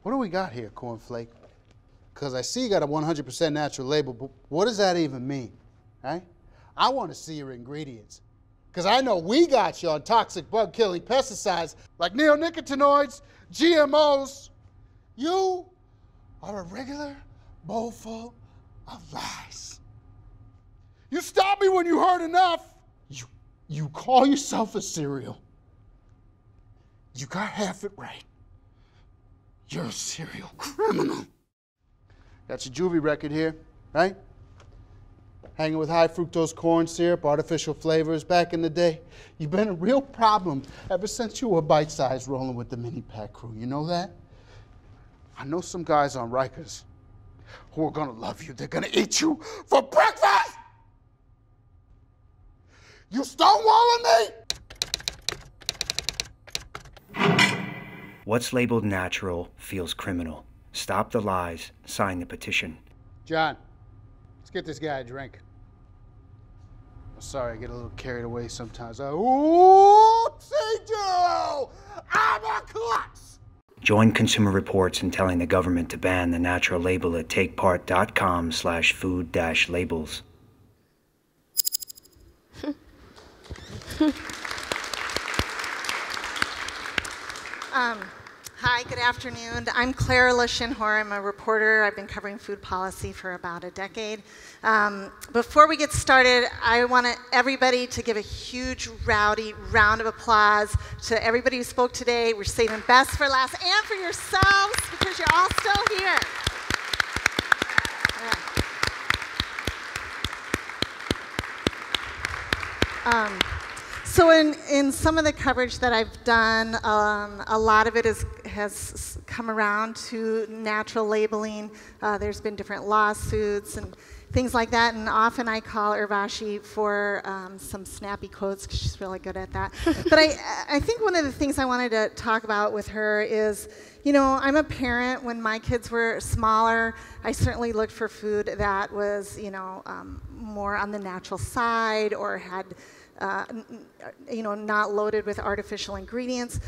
What do we got here, cornflake? Because I see you got a 100% natural label, but what does that even mean, right? I want to see your ingredients. Because I know we got you on toxic bug-killing pesticides like neonicotinoids, GMOs. You are a regular bowl full of lies. You stopped me when you heard enough. You call yourself a cereal. You got half it right. You're a serial criminal. Got your juvie record here, right? Hanging with high fructose corn syrup, artificial flavors back in the day. You've been a real problem ever since you were bite-sized rolling with the mini pack crew. You know that? I know some guys on Rikers who are gonna love you. They're gonna eat you for breakfast! You stonewalling me? What's labeled natural feels criminal. Stop the lies. Sign the petition. John, let's get this guy a drink. I'm sorry, I get a little carried away sometimes. Ooh, T-Joe! I'm a klutz! Join Consumer Reports in telling the government to ban the natural label at takepart.com/food-labels. Hi, good afternoon. I'm Clare Leschin-Hoar. I'm a reporter. I've been covering food policy for about a decade. Before we get started, I want everybody to give a huge, rowdy round of applause to everybody who spoke today. We're saving best for last, and for yourselves, because you're all still here. Yeah. So in some of the coverage that I've done, a lot of it has come around to natural labeling. There's been different lawsuits and things like that, and often I call Urvashi for some snappy quotes because she's really good at that. But I think one of the things I wanted to talk about with her is, you know, I'm a parent. When my kids were smaller, I certainly looked for food that was, you know, more on the natural side or had you know, not loaded with artificial ingredients.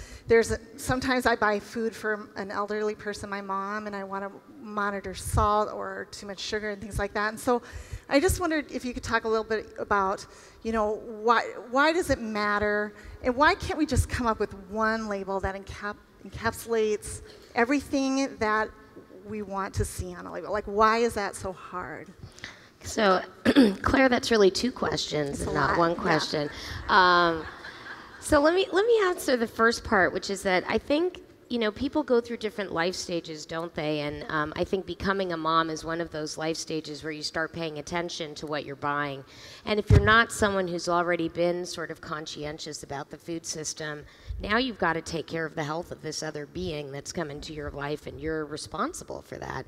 Sometimes I buy food for an elderly person, my mom, and I want to monitor salt or too much sugar and things like that. And so I just wondered if you could talk a little bit about, you know, why does it matter, and why can't we just come up with one label that encapsulates everything that we want to see on a label? Like, why is that so hard? So, Claire, that's really two questions and not one question. Yeah. So let me answer the first part, which is that I think, you know, people go through different life stages, don't they? And I think becoming a mom is one of those life stages where you start paying attention to what you're buying. And if you're not someone who's already been sort of conscientious about the food system, now you've got to take care of the health of this other being that's come into your life, and you're responsible for that.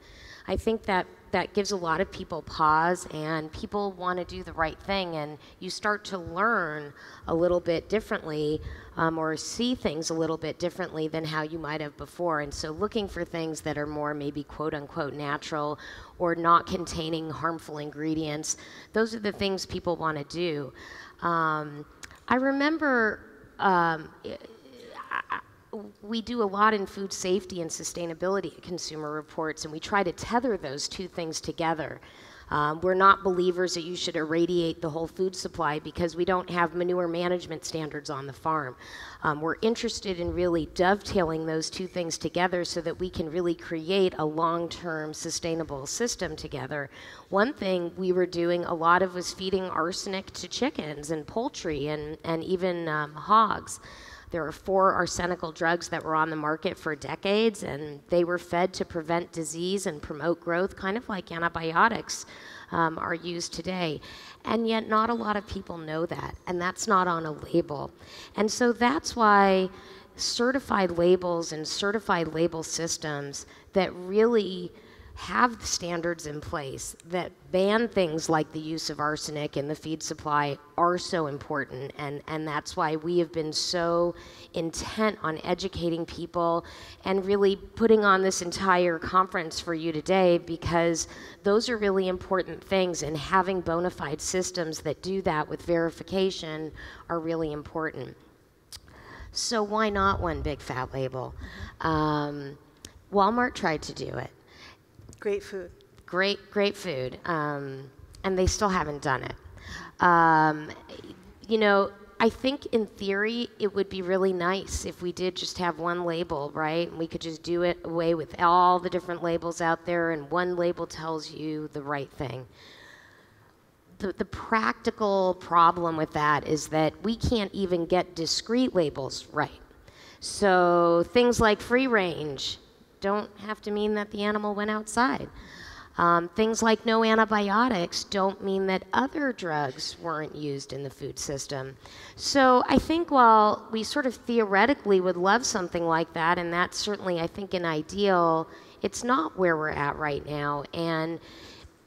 I think that gives a lot of people pause, and people want to do the right thing, and you start to learn a little bit differently or see things a little bit differently than how you might have before. And so looking for things that are more maybe quote unquote natural or not containing harmful ingredients, those are the things people want to do. I remember we do a lot in food safety and sustainability at Consumer Reports, and we try to tether those two things together. We're not believers that you should irradiate the whole food supply because we don't have manure management standards on the farm. We're interested in really dovetailing those two things together so that we can really create a long-term sustainable system together. One thing we were doing a lot of was feeding arsenic to chickens and poultry and even hogs. There were 4 arsenical drugs that were on the market for decades, and they were fed to prevent disease and promote growth, kind of like antibiotics are used today. And yet not a lot of people know that, and that's not on a label. And so that's why certified labels and certified label systems that really have standards in place that ban things like the use of arsenic in the feed supply are so important, and that's why we have been so intent on educating people and really putting on this entire conference for you today, because those are really important things, and having bona fide systems that do that with verification are really important. So why not one big fat label? Walmart tried to do it. Great food. Great food, and they still haven't done it. You know, I think in theory it would be really nice if we did just have one label, right? And we could just do it away with all the different labels out there, and one label tells you the right thing. The practical problem with that is that we can't even get discrete labels right. So things like free range don't have to mean that the animal went outside. Things like no antibiotics don't mean that other drugs weren't used in the food system. So I think while we sort of theoretically would love something like that, and that's certainly, I think, an ideal, it's not where we're at right now. And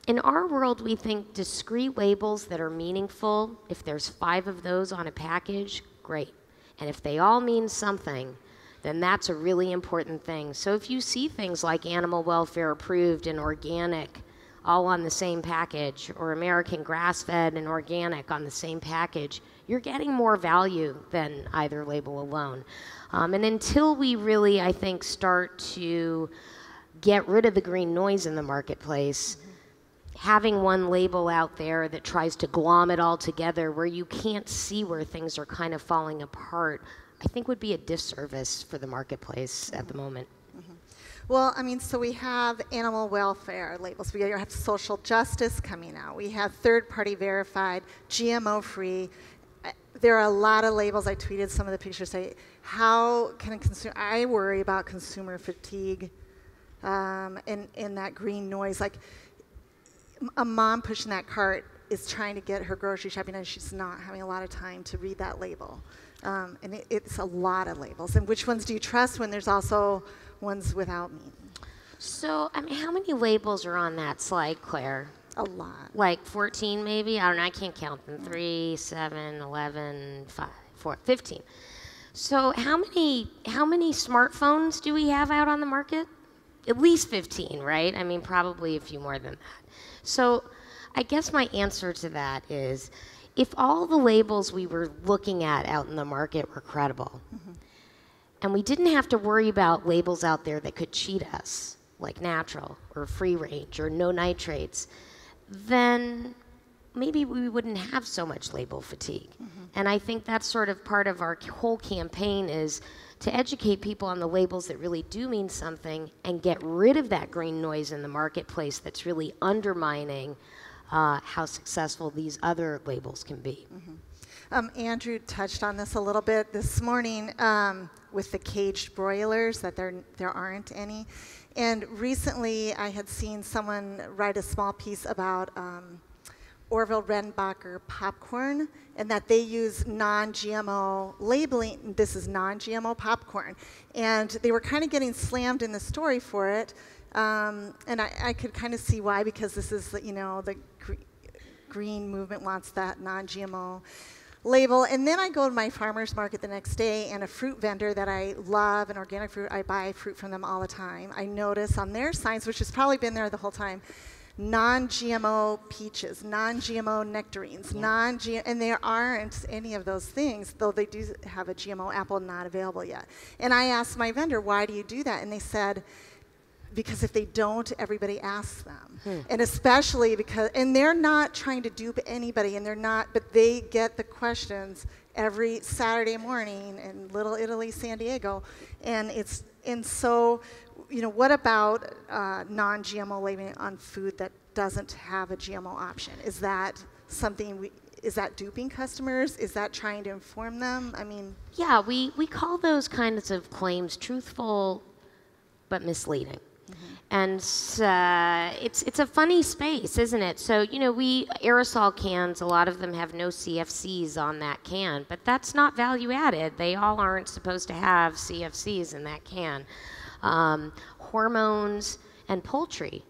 in our world, we think discrete labels that are meaningful, if there's 5 of those on a package, great. And if they all mean something, then that's a really important thing. So if you see things like animal welfare approved and organic all on the same package, or American grass-fed and organic on the same package, you're getting more value than either label alone. And until we really, I think, start to get rid of the green noise in the marketplace, having one label out there that tries to glom it all together where you can't see where things are kind of falling apart, I think would be a disservice for the marketplace at the moment. Well, I mean, so we have animal welfare labels. We have social justice coming out. We have third-party verified, GMO-free. There are a lot of labels. I tweeted some of the pictures. Say, how can a consumer? I worry about consumer fatigue and that green noise. Like a mom pushing that cart is trying to get her grocery shopping, and she's not having a lot of time to read that label. And it's a lot of labels. And which ones do you trust when there's also ones without meaning? So, I mean, how many labels are on that slide, Claire? A lot. Like 14 maybe? I don't know, I can't count them. 3, 7, 11, 5, 4, 15. So how many smartphones do we have out on the market? At least 15, right? I mean, probably a few more than that. So I guess my answer to that is, if all the labels we were looking at out in the market were credible, and we didn't have to worry about labels out there that could cheat us, like natural or free range or no nitrates, then maybe we wouldn't have so much label fatigue. And I think that's sort of part of our whole campaign, is to educate people on the labels that really do mean something and get rid of that green noise in the marketplace that's really undermining how successful these other labels can be. Andrew touched on this a little bit this morning with the caged broilers, that there aren't any. And recently I had seen someone write a small piece about Orville Redenbacher popcorn, and that they use non-GMO labeling. This is non-GMO popcorn. And they were kind of getting slammed in the story for it. And I could kind of see why, because this is, you know, the green movement wants that non-GMO label. And then I go to my farmer's market the next day, and a fruit vendor that I love, an organic fruit, I buy fruit from them all the time. I notice on their signs, which has probably been there the whole time, non-GMO peaches, non-GMO nectarines, and there aren't any of those things, though they do have a GMO apple not available yet. And I asked my vendor, why do you do that? And they said, because if they don't, everybody asks them. And especially because, and they're not trying to dupe anybody, and they're not, but they get the every Saturday morning in Little Italy, San Diego. And so, you know, what about non-GMO labeling on food that doesn't have a GMO option? Is that something is that duping customers? Is that trying to inform them? I mean, yeah, we call those kinds of claims truthful but misleading. And it's a funny space, isn't it? So, you know, aerosol cans, a lot of them have no CFCs on that can, but that's not value added. They all aren't supposed to have CFCs in that can. Hormones and poultry.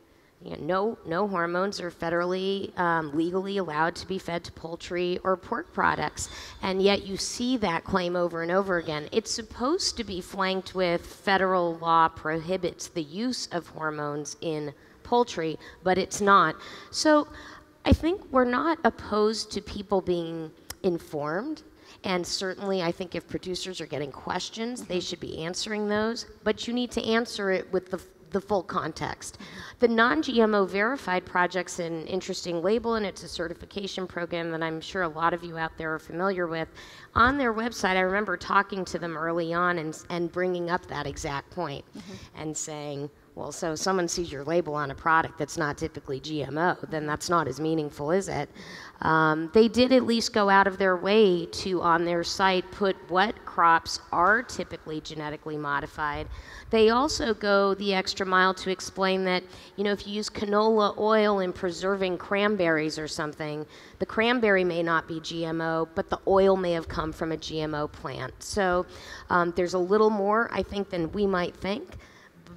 You know, no hormones are federally legally allowed to be fed to poultry or pork products, and yet you see that claim over and over again. It's supposed to be flanked with federal law prohibits the use of hormones in poultry, but it's not. So I think we're not opposed to people being informed, And certainly, I think if producers are getting questions, they should be answering those, but you need to answer it with the full context. The non-GMO verified project's an interesting label, and it's a certification program that I'm sure a lot of you out there are familiar with. On their website, I remember talking to them early on and bringing up that exact point and saying, well, so someone sees your label on a product that's not typically GMO, then that's not as meaningful, is it? They did at least go out of their way to, on their site, put what crops are typically genetically modified. They also go the extra mile to explain that, you know, if you use canola oil in preserving cranberries or something, the cranberry may not be GMO, but the oil may have come from a GMO plant. So there's a little more, I think, than we might think,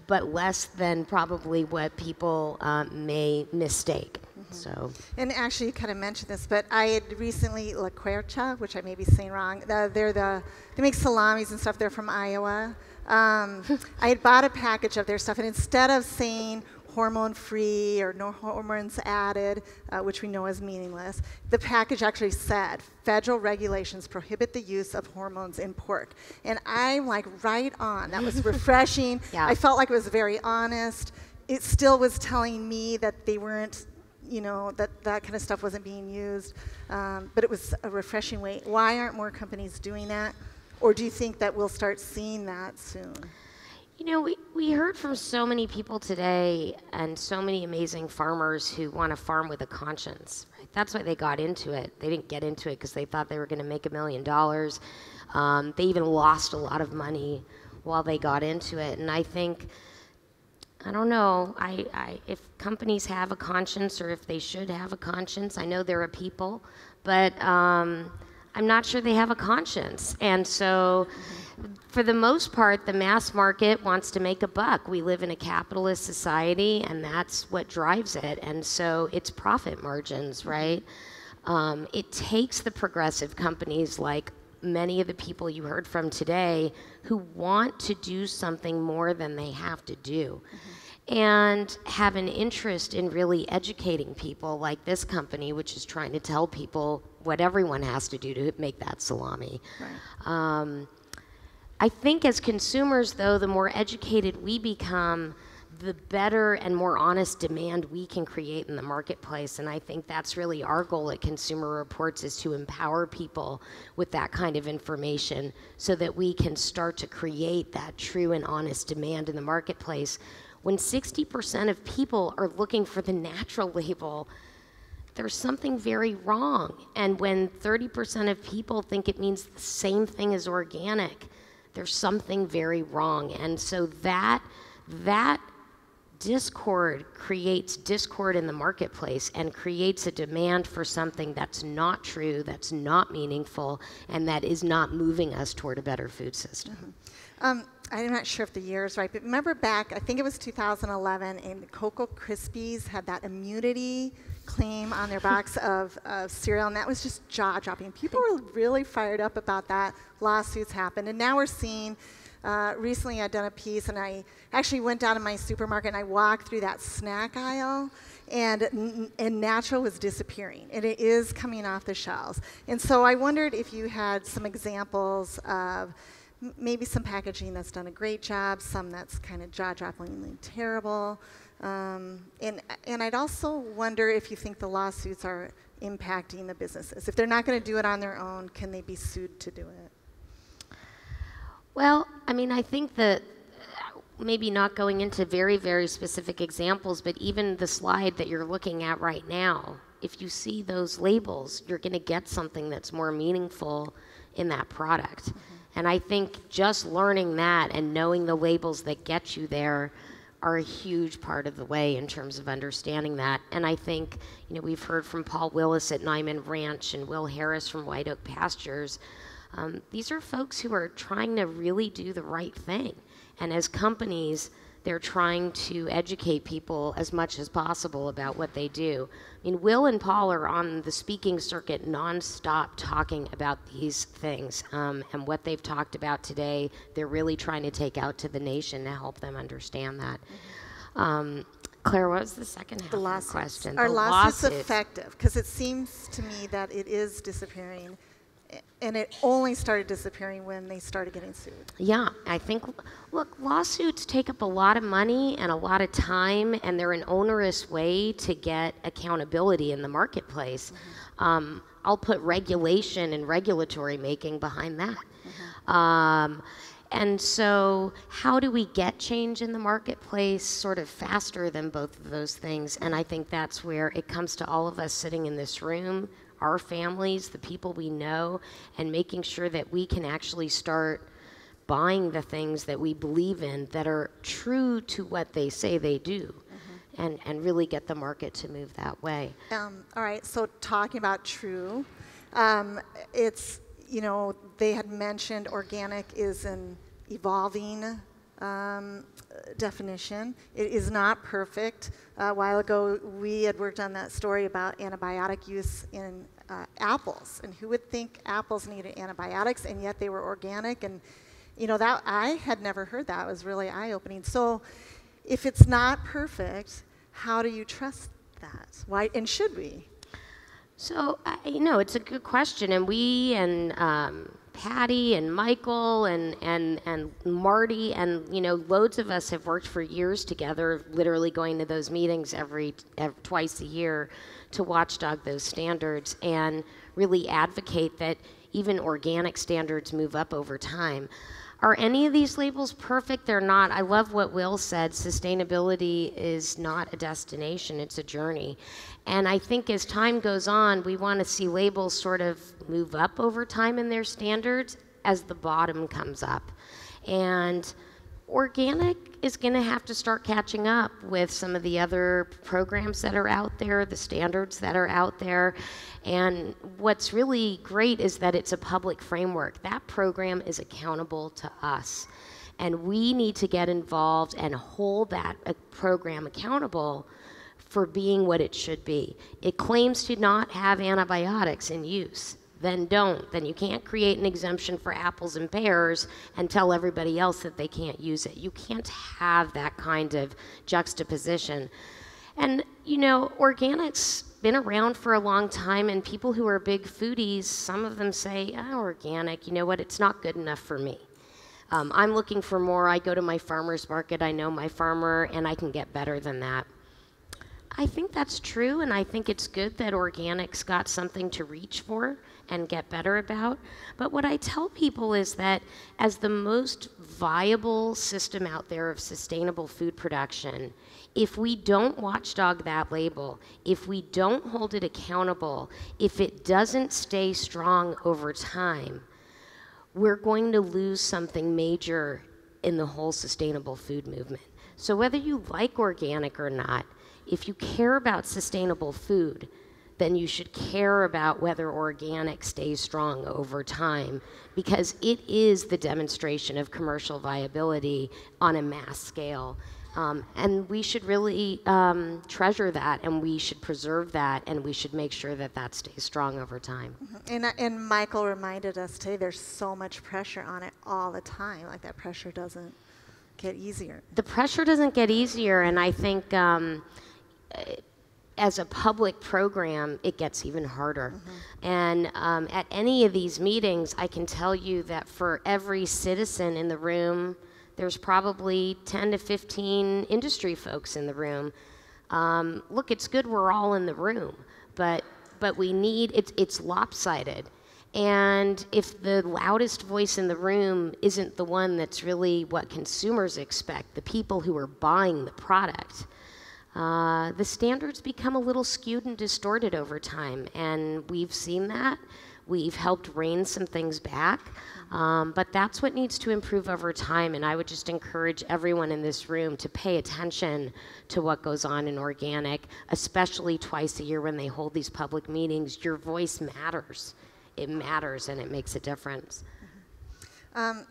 but less than probably what people may mistake. So. And actually, you kind of mentioned this, but I had recently, La Quercha, which I may be saying wrong, they make salamis and stuff. They're from Iowa. I had bought a package of their stuff, and instead of saying hormone-free or no hormones added, which we know is meaningless, the package actually said, federal regulations prohibit the use of hormones in pork. And I'm like, right on. That was refreshing. Yeah. I felt like it was very honest. It still was telling me that they weren't, you know, that kind of stuff wasn't being used. But it was a refreshing way. Why aren't more companies doing that? Or do you think that we'll start seeing that soon? You know, we heard from so many people today and so many amazing farmers who want to farm with a conscience. Right? That's why they got into it. They didn't get into it because they thought they were going to make $1 million. They even lost a lot of money while they got into it. And I think, I don't know, if companies have a conscience or if they should have a conscience, I know there are people, but I'm not sure they have a conscience. And so, for the most part, the mass market wants to make a buck. We live in a capitalist society, and that's what drives it. And so it's profit margins, right? It takes the progressive companies like many of the people you heard from today who want to do something more than they have to do. And have an interest in really educating people, like this company, which is trying to tell people what everyone has to do to make that salami. Right. I think as consumers, though, the more educated we become, the better and more honest demand we can create in the marketplace. And I think that's really our goal at Consumer Reports, is to empower people with that kind of information so that we can start to create that true and honest demand in the marketplace. When 60% of people are looking for the natural label, there's something very wrong. And when 30% of people think it means the same thing as organic, there's something very wrong. And so that discord creates discord in the marketplace and creates a demand for something that's not true, that's not meaningful, and that is not moving us toward a better food system. I'm not sure if the year is right, but remember back, I think it was 2011, and Cocoa Krispies had that immunity claim on their box of cereal, and that was just jaw-dropping. People were really fired up about that. Lawsuits happened, and now we're seeing, recently I'd done a piece, and I actually went down to my supermarket, and I walked through that snack aisle, and natural was disappearing, and it is coming off the shelves. And so I wondered if you had some examples of maybe some packaging that's done a great job, some that's kind of jaw-droppingly terrible. And I'd also wonder if you think the lawsuits are impacting the businesses. If they're not going to do it on their own, can they be sued to do it? Well, I mean, I think that maybe not going into very, very specific examples, but even the slide that you're looking at right now, if you see those labels, you're going to get something that's more meaningful in that product. And I think just learning that and knowing the labels that get you there are a huge part of the way in terms of understanding that. And I think, you know, we've heard from Paul Willis at Nyman Ranch and Will Harris from White Oak Pastures. These are folks who are trying to really do the right thing. And as companies, they're trying to educate people as much as possible about what they do. I mean, Will and Paul are on the speaking circuit nonstop talking about these things. And what they've talked about today, they're really trying to take out to the nation to help them understand that. Claire, what was the second half of the question? Are lawsuits effective? Because it seems to me that it is disappearing And it only started disappearing when they started getting sued. Yeah, I think, look, lawsuits take up a lot of money and a lot of time, and they're an onerous way to get accountability in the marketplace. I'll put regulation and regulatory making behind that. And so how do we get change in the marketplace sort of faster than both of those things? And I think that's where it comes to all of us sitting in this room, our families, the people we know, and making sure that we can actually start buying the things that we believe in that are true to what they say they do, and really get the market to move that way. All right, so talking about true, it's, you know, they had mentioned organic is an evolving definition. It is not perfect. A while ago, we had worked on that story about antibiotic use in apples, and who would think apples needed antibiotics, and yet they were organic. And you know, that I had never heard that. It was really eye-opening. So if it's not perfect, how do you trust that? Why, and should we? So, you know, it's a good question, and we and Patty and Michael and Marty and, you know, loads of us have worked for years together, literally going to those meetings twice a year to watchdog those standards and really advocate that even organic standards move up over time. Are any of these labels perfect? They're not. I love what Will said. Sustainability is not a destination, it's a journey. And I think as time goes on, we want to see labels sort of move up over time in their standards as the bottom comes up. And organic is going to have to start catching up with some of the other programs that are out there, the standards that are out there. And what's really great is that it's a public framework. That program is accountable to us. And we need to get involved and hold that program accountable for being what it should be. It claims to not have antibiotics in use. Then don't. Then you can't create an exemption for apples and pears and tell everybody else that they can't use it. You can't have that kind of juxtaposition. And, you know, organic's been around for a long time, and people who are big foodies, some of them say, oh, organic, you know what, it's not good enough for me. I'm looking for more. I go to my farmer's market, I know my farmer, and I can get better than that. I think that's true, and I think it's good that organic's got something to reach for and get better about. But what I tell people is that as the most viable system out there of sustainable food production, if we don't watchdog that label, if we don't hold it accountable, if it doesn't stay strong over time, we're going to lose something major in the whole sustainable food movement. So whether you like organic or not, if you care about sustainable food, then you should care about whether organic stays strong over time, because it is the demonstration of commercial viability on a mass scale. And we should really treasure that, and we should preserve that, and we should make sure that that stays strong over time. And Michael reminded us today there's so much pressure on it all the time. Like, that pressure doesn't get easier. The pressure doesn't get easier, and I think as a public program, it gets even harder. And at any of these meetings, I can tell you that for every citizen in the room, there's probably 10 to 15 industry folks in the room. Look, it's good we're all in the room, but we need, it's lopsided. And if the loudest voice in the room isn't the one that's really what consumers expect, the people who are buying the product, the standards become a little skewed and distorted over time, and we've seen that. We've helped rein some things back, but that's what needs to improve over time, and I would just encourage everyone in this room to pay attention to what goes on in organic, especially twice a year when they hold these public meetings. Your voice matters. It matters, and it makes a difference.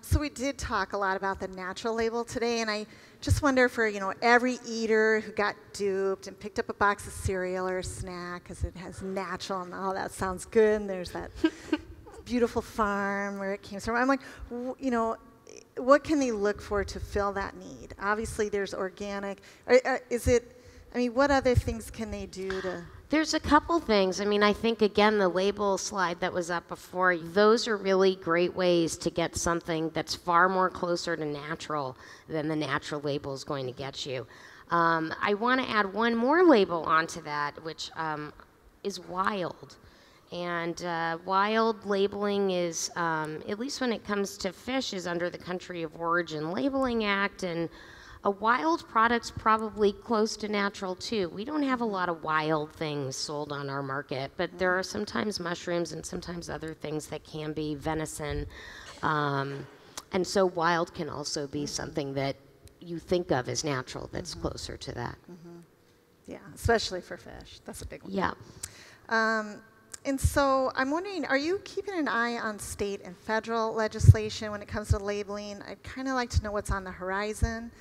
So we did talk a lot about the natural label today, and I just wonder for, you know, every eater who got duped and picked up a box of cereal or a snack because it has natural, and oh, that sounds good, and there's that beautiful farm where it came from. I'm like, you know, what can they look for to fill that need? Obviously, there's organic. Is it, I mean, what other things can they do to... There's a couple things. I mean, I think, again, the label slide that was up before, those are really great ways to get something that's far more closer to natural than the natural label is going to get you. I want to add one more label onto that, which is wild. And wild labeling is, at least when it comes to fish, is under the Country of Origin Labeling Act, and a wild product's probably close to natural too. We don't have a lot of wild things sold on our market, but there are sometimes mushrooms and sometimes other things that can be venison. And so wild can also be something that you think of as natural that's closer to that. Yeah, especially for fish. That's a big one. Yeah. And so I'm wondering, are you keeping an eye on state and federal legislation when it comes to labeling? I'd kind of like to know what's on the horizon.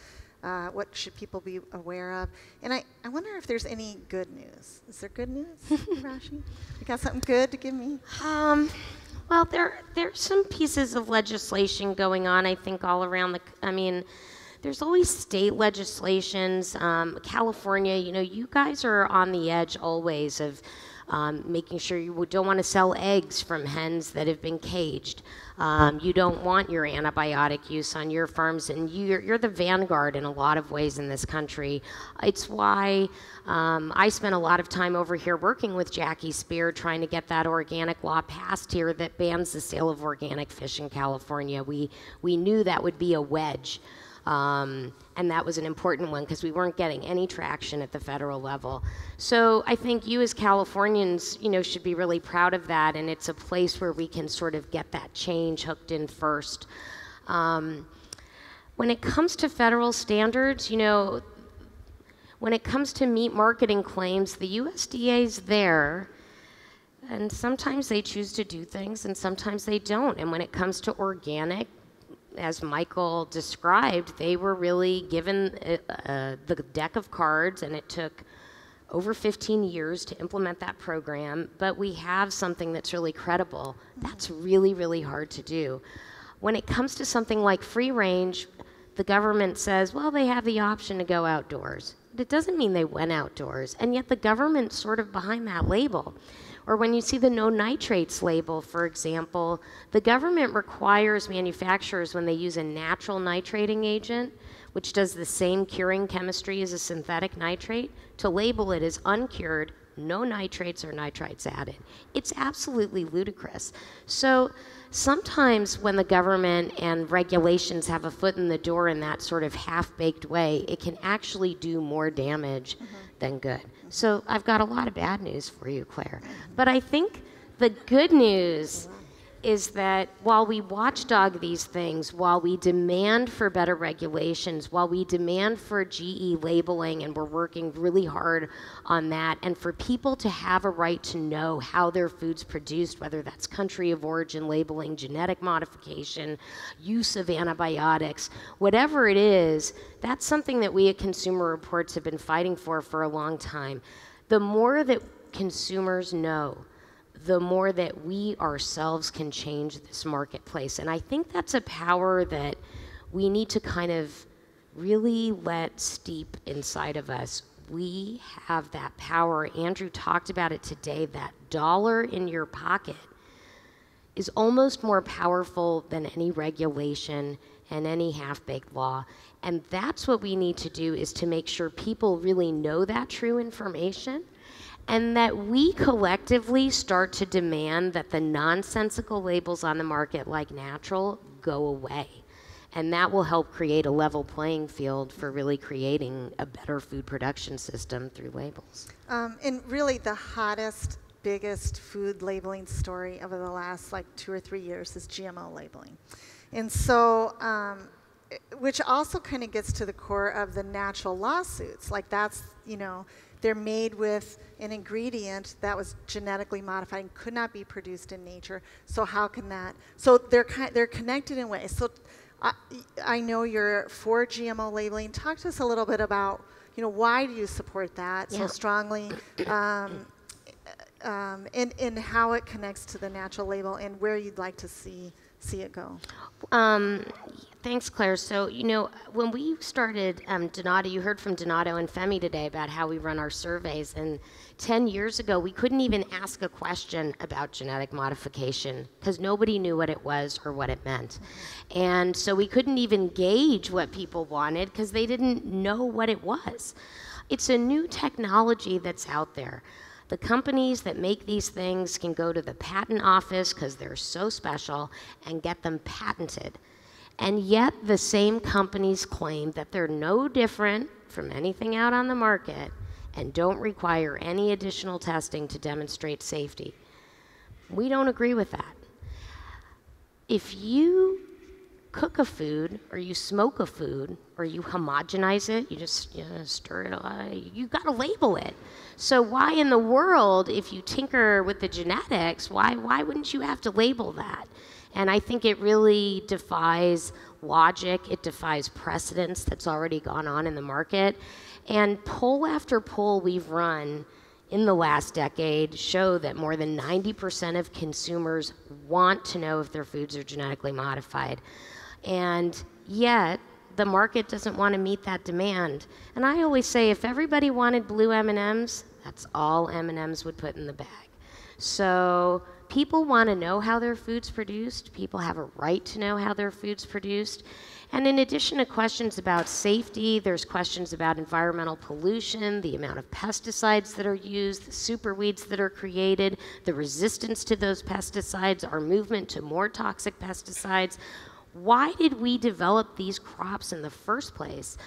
What should people be aware of? And I wonder if there's any good news. Is there good news, Urvashi? You got something good to give me? Well, there's some pieces of legislation going on, I think, all around there's always state legislations. California, you guys are on the edge always of making sure you don't want to sell eggs from hens that have been caged. You don't want your antibiotic use on your farms, and you're the vanguard in a lot of ways in this country. It's why I spent a lot of time over here working with Jackie Spear trying to get that organic law passed here that bans the sale of organic fish in California. We knew that would be a wedge. And that was an important one because we weren't getting any traction at the federal level. So I think you as Californians, should be really proud of that, and it's a place where we can sort of get that change hooked in first. When it comes to federal standards, when it comes to meat marketing claims, the USDA's there, and sometimes they choose to do things and sometimes they don't. And when it comes to organic, as Michael described, they were really given the deck of cards, and it took over 15 years to implement that program, but we have something that's really credible. That's really, really hard to do. When it comes to something like free range, the government says, well, they have the option to go outdoors. But it doesn't mean they went outdoors, and yet the government's sort of behind that label. Or when you see the no nitrates label, for example, the government requires manufacturers, when they use a natural nitrating agent, which does the same curing chemistry as a synthetic nitrate, to label it as uncured, no nitrates or nitrites added. It's absolutely ludicrous. So sometimes when the government and regulations have a foot in the door in that sort of half-baked way, it can actually do more damage than good. So I've got a lot of bad news for you, Claire. But I think the good news is that while we watchdog these things, while we demand for better regulations, while we demand for GE labeling, and we're working really hard on that, and for people to have a right to know how their food's produced, whether that's country of origin labeling, genetic modification, use of antibiotics, whatever it is, that's something that we at Consumer Reports have been fighting for a long time. The more that consumers know, the more that we ourselves can change this marketplace. And I think that's a power that we need to kind of really let steep inside of us. We have that power. Andrew talked about it today. That dollar in your pocket is almost more powerful than any regulation and any half-baked law. And that's what we need to do, is to make sure people really know that true information, and that we collectively start to demand that the nonsensical labels on the market, like natural, go away. And that will help create a level playing field for really creating a better food production system through labels. And really the hottest, biggest food labeling story over the last 2 or 3 years is GMO labeling. And so, which also kind of gets to the core of the natural lawsuits. That's, they're made with an ingredient that was genetically modified and could not be produced in nature. So how can that? So they're connected in ways. So I know you're for GMO labeling. Talk to us a little bit about, why do you support that so strongly, and how it connects to the natural label, and where you'd like to see see it go? Thanks, Claire. So, you know, when we started Donato, you heard from Donato and Femi today about how we run our surveys. And 10 years ago, we couldn't even ask a question about genetic modification because nobody knew what it was or what it meant. And so we couldn't even gauge what people wanted because they didn't know what it was. It's a new technology that's out there. The companies that make these things can go to the patent office because they're so special and get them patented. And yet the same companies claim that they're no different from anything out on the market and don't require any additional testing to demonstrate safety. We don't agree with that. If you cook a food or you smoke a food or you homogenize it, you just stir it, you gotta label it. So why in the world, if you tinker with the genetics, why wouldn't you have to label that? And I think it really defies logic, it defies precedence that's already gone on in the market. And poll after poll we've run in the last decade show that more than 90% of consumers want to know if their foods are genetically modified. And yet, the market doesn't want to meet that demand. And I always say, if everybody wanted blue M&Ms, that's all M&Ms would put in the bag. So people want to know how their food's produced. People have a right to know how their food's produced. And in addition to questions about safety, there's questions about environmental pollution, the amount of pesticides that are used, the superweeds that are created, the resistance to those pesticides, our movement to more toxic pesticides. Why did we develop these crops in the first place?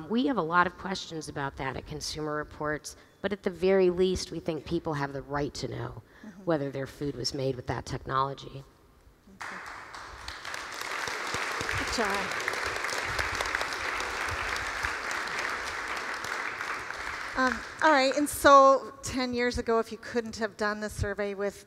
We have a lot of questions about that at Consumer Reports, but at the very least, we think people have the right to know whether their food was made with that technology. Good job. All right, and so 10 years ago, if you couldn't have done the survey with,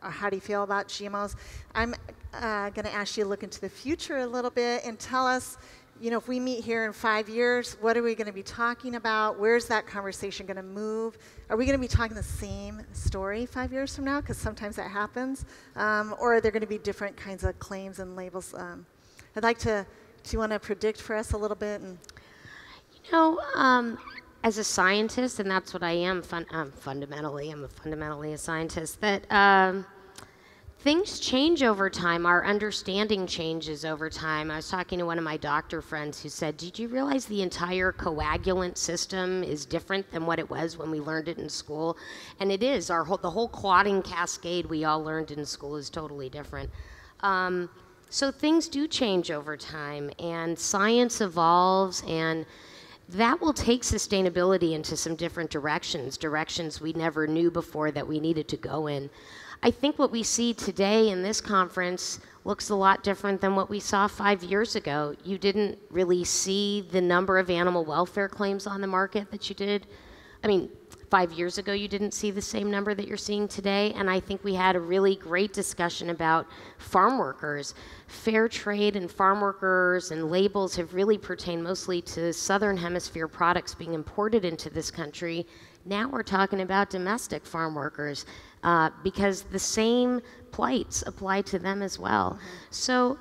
how do you feel about GMOs, I'm going to ask you to look into the future a little bit and tell us, if we meet here in 5 years, what are we going to be talking about? Where's that conversation going to move? Are we going to be talking the same story 5 years from now? Because sometimes that happens. Or are there going to be different kinds of claims and labels? I'd like to, do you want to predict for us a little bit? As a scientist, and that's what I am fundamentally, I'm fundamentally a scientist, that things change over time. Our understanding changes over time. I was talking to one of my doctor friends who said, did you realize the entire coagulant system is different than what it was when we learned it in school? And it is. The whole clotting cascade we all learned in school is totally different. So things do change over time, and science evolves, and that will take sustainability into some different directions we never knew before that we needed to go in. I think what we see today in this conference looks a lot different than what we saw 5 years ago. You didn't really see the number of animal welfare claims on the market that you did. 5 years ago, you didn't see the same number that you're seeing today, and I think we had a really great discussion about farm workers. Fair trade and farm workers and labels have really pertained mostly to Southern Hemisphere products being imported into this country. Now we're talking about domestic farm workers because the same plights apply to them as well. So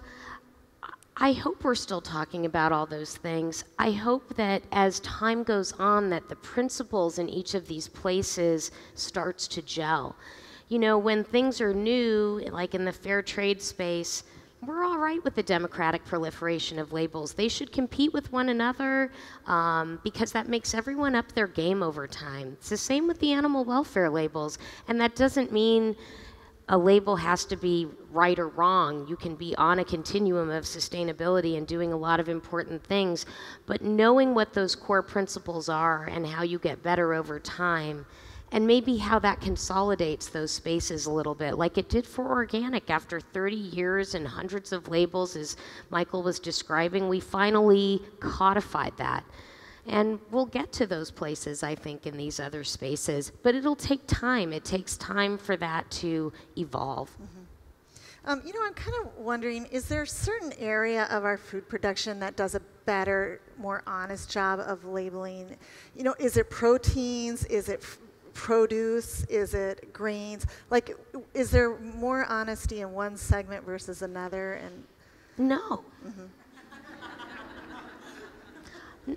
I hope we're still talking about all those things. I hope that as time goes on, that the principles in each of these places starts to gel. When things are new, like in the fair trade space, we're all right with the democratic proliferation of labels. They should compete with one another because that makes everyone up their game over time. It's the same with the animal welfare labels, and that doesn't mean a label has to be right or wrong. You can be on a continuum of sustainability and doing a lot of important things, but knowing what those core principles are and how you get better over time, and maybe how that consolidates those spaces a little bit, like it did for organic. After 30 years and hundreds of labels, as Michael was describing, we finally codified that. And we'll get to those places, I think, in these other spaces, but it'll take time. It takes time for that to evolve. I'm kind of wondering, is there a certain area of our food production that does a better, more honest job of labeling? Is it proteins? Is it produce? Is it grains? Like, is there more honesty in one segment versus another? And no.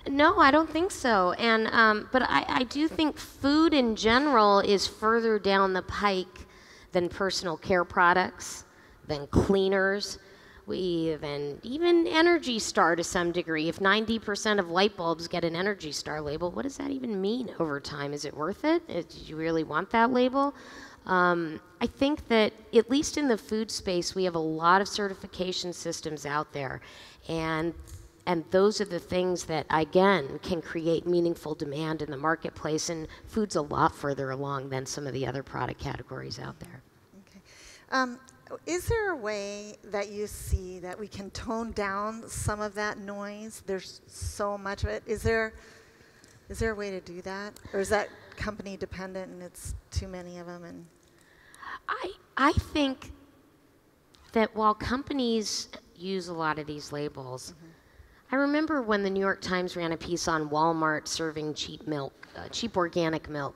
No, I don't think so. And but I do think food in general is further down the pike than personal care products, than cleaners, than even Energy Star to some degree. If 90% of light bulbs get an Energy Star label, what does that even mean over time? Is it worth it? Do you really want that label? I think that, at least in the food space, we have a lot of certification systems out there. And those are the things that, again, can create meaningful demand in the marketplace. And food's a lot further along than some of the other product categories out there. Okay. Is there a way that you see that we can tone down some of that noise? There's so much of it. Is there a way to do that? Or is that company dependent and it's too many of them? And I think that while companies use a lot of these labels, I remember when the New York Times ran a piece on Walmart serving cheap milk, cheap organic milk,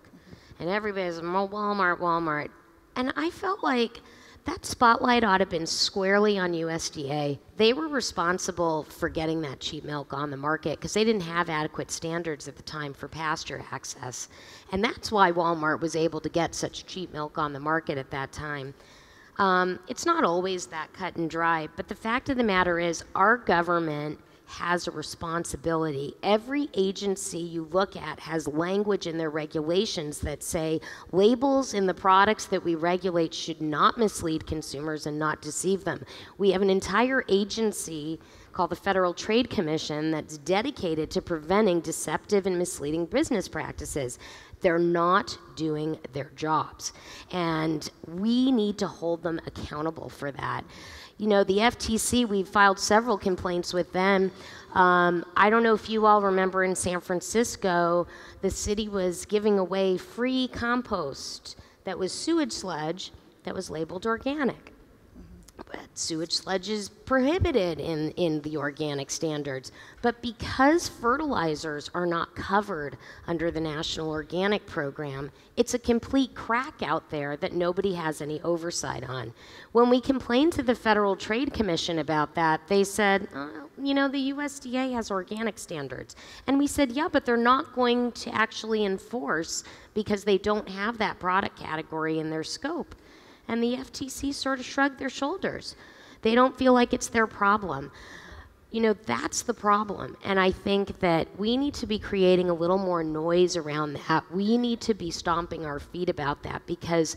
and everybody's, oh, Walmart. And I felt like that spotlight ought to have been squarely on USDA. They were responsible for getting that cheap milk on the market because they didn't have adequate standards at the time for pasture access. And that's why Walmart was able to get such cheap milk on the market at that time. It's not always that cut and dry, but the fact of the matter is our government has a responsibility. Every agency you look at has language in their regulations that say labels in the products that we regulate should not mislead consumers and not deceive them. We have an entire agency called the Federal Trade Commission that's dedicated to preventing deceptive and misleading business practices. They're not doing their jobs, and we need to hold them accountable for that. You know, the FTC, we've filed several complaints with them. I don't know if you all remember in San Francisco, the city was giving away free compost that was sewage sludge that was labeled organic. But sewage sludge is prohibited in the organic standards. But because fertilizers are not covered under the National Organic Program, it's a complete crack out there that nobody has any oversight on. When we complained to the Federal Trade Commission about that, they said, you know, the USDA has organic standards. And we said, yeah, but they're not going to actually enforce because they don't have that product category in their scope. And the FTC sort of shrugged their shoulders. They don't feel like it's their problem. You know, that's the problem. And I think that we need to be creating a little more noise around that. We need to be stomping our feet about that because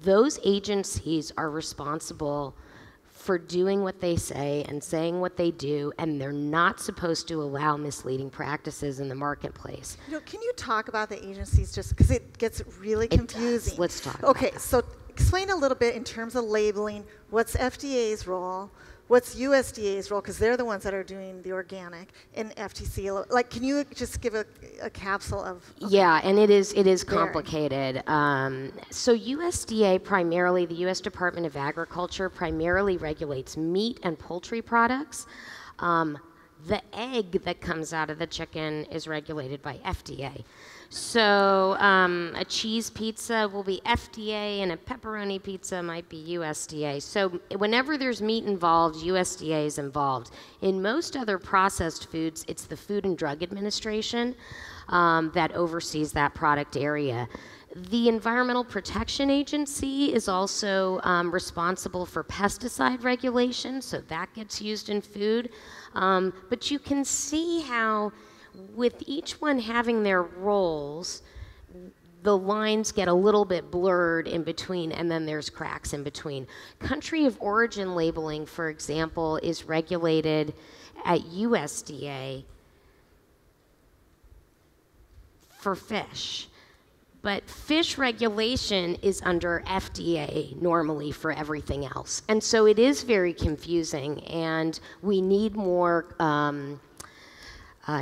those agencies are responsible for doing what they say and saying what they do, and they're not supposed to allow misleading practices in the marketplace. You know, can you talk about the agencies just because it gets really confusing? It does. Let's talk about that. So explain a little bit in terms of labeling. What's FDA's role? What's USDA's role? Because they're the ones that are doing the organic, and FTC. Like, can you just give a capsule of? Okay. Yeah, and it is complicated. So USDA primarily, the U.S. Department of Agriculture primarily regulates meat and poultry products. The egg that comes out of the chicken is regulated by FDA. So a cheese pizza will be FDA and a pepperoni pizza might be USDA. So whenever there's meat involved, USDA is involved. In most other processed foods, it's the Food and Drug Administration that oversees that product area. The Environmental Protection Agency is also responsible for pesticide regulation, so that gets used in food. But you can see how with each one having their roles, the lines get a little bit blurred in between, and then there's cracks in between. Country of origin labeling, for example, is regulated at USDA for fish. But fish regulation is under FDA normally for everything else. And so it is very confusing, and we need more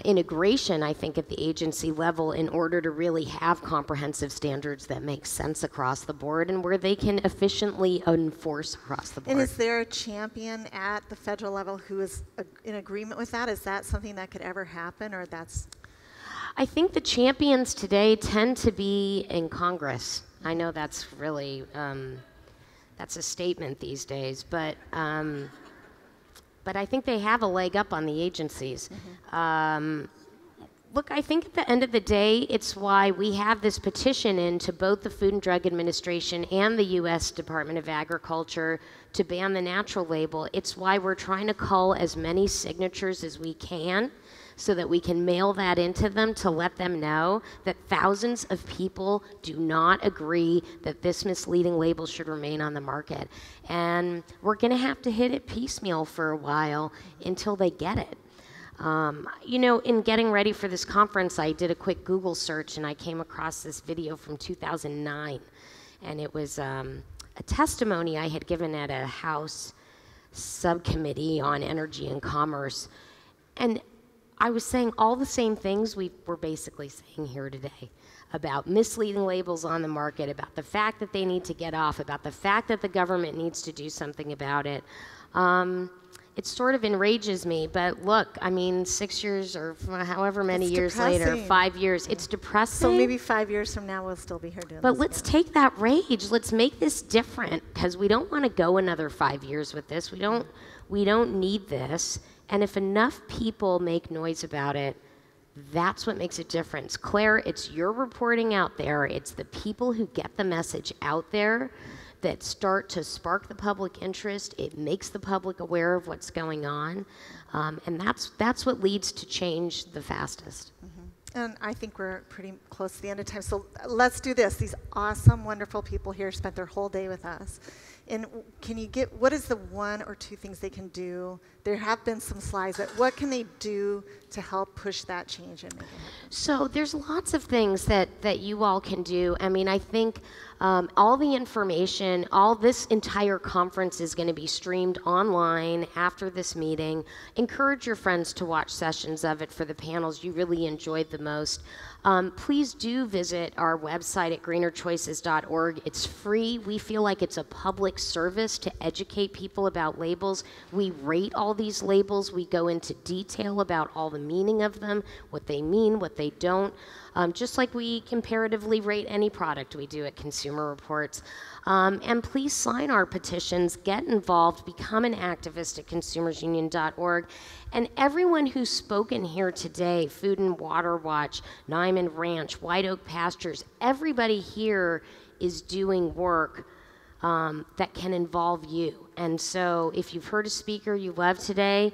integration, I think, at the agency level in order to really have comprehensive standards that make sense across the board and where they can efficiently enforce across the board. And is there a champion at the federal level who is in agreement with that? Is that something that could ever happen, or that's? I think the champions today tend to be in Congress. I know that's really, that's a statement these days, but I think they have a leg up on the agencies. Look, I think at the end of the day, it's why we have this petition into both the Food and Drug Administration and the U.S. Department of Agriculture to ban the natural label. It's why we're trying to cull as many signatures as we can so that we can mail that into them to let them know that thousands of people do not agree that this misleading label should remain on the market. And we're going to have to hit it piecemeal for a while until they get it. You know, in getting ready for this conference, I did a quick Google search and I came across this video from 2009. And it was a testimony I had given at a House subcommittee on energy and commerce. And I was saying all the same things we were basically saying here today about misleading labels on the market, about the fact that they need to get off, about the fact that the government needs to do something about it. It sort of enrages me, but look, I mean, 6 years or however many years later, 5 years, it's depressing. So maybe 5 years from now, we'll still be here doing this. But let's take that rage. Let's make this different, because we don't want to go another 5 years with this. We don't need this. And if enough people make noise about it, that's what makes a difference. Claire, it's your reporting out there. It's the people who get the message out there that start to spark the public interest. It makes the public aware of what's going on. And that's what leads to change the fastest. And I think we're pretty close to the end of time. So let's do this. These awesome, wonderful people here spent their whole day with us. And can you get, what is the one or two things they can do? There have been some slides, but what can they do to help push that change and make it happen? So there's lots of things that you all can do. I mean, I think all the information, all this entire conference is going to be streamed online after this meeting. Encourage your friends to watch sessions of it for the panels you really enjoyed the most. Please do visit our website at greenerchoices.org. It's free. We feel like it's a public service to educate people about labels. We rate all these labels. We go into detail about all the meaning of them, what they mean, what they don't, just like we comparatively rate any product we do at Consumer Reports. And please sign our petitions, get involved, become an activist at consumersunion.org. And everyone who's spoken here today, Food and Water Watch, Nyman Ranch, White Oak Pastures, everybody here is doing work that can involve you. And so if you've heard a speaker you love today,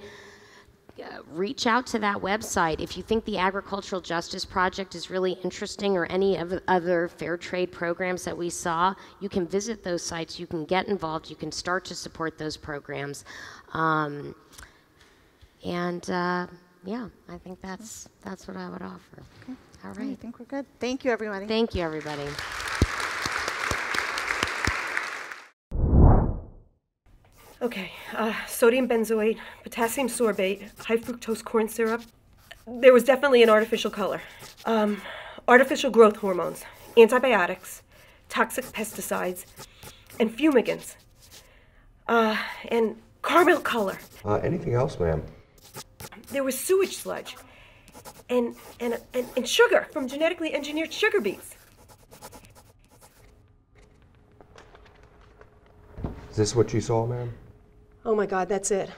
reach out to that website. If you think the Agricultural Justice Project is really interesting or any of the other fair trade programs that we saw, you can visit those sites, you can get involved, you can start to support those programs. Yeah, I think that's what I would offer. Okay. All right. I think we're good. Thank you, everybody. Thank you, everybody. Okay, sodium benzoate, potassium sorbate, high fructose corn syrup. There was definitely an artificial color. Artificial growth hormones, antibiotics, toxic pesticides, and fumigants. And caramel color. Anything else, ma'am? There was sewage sludge. And sugar from genetically engineered sugar beets. Is this what you saw, ma'am? Oh my God, that's it.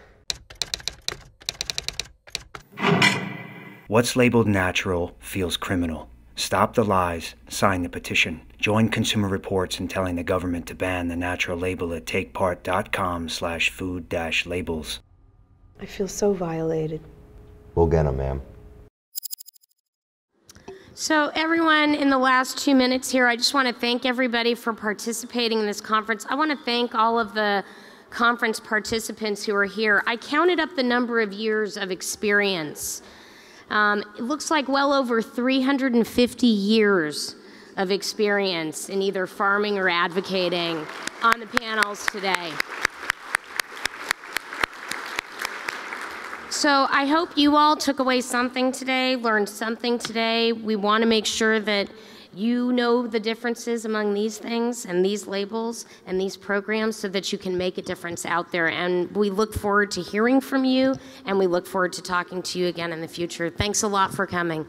What's labeled natural feels criminal. Stop the lies. Sign the petition. Join Consumer Reports in telling the government to ban the natural label at takepart.com/food-labels. I feel so violated. We'll get them, ma'am. So everyone, in the last 2 minutes here, I just want to thank everybody for participating in this conference. I want to thank all of the conference participants who are here. I counted up the number of years of experience. It looks like well over 350 years of experience in either farming or advocating on the panels today. So I hope you all took away something today, learned something today. We want to make sure that you know the differences among these things and these labels and these programs so that you can make a difference out there. And we look forward to hearing from you, and we look forward to talking to you again in the future. Thanks a lot for coming.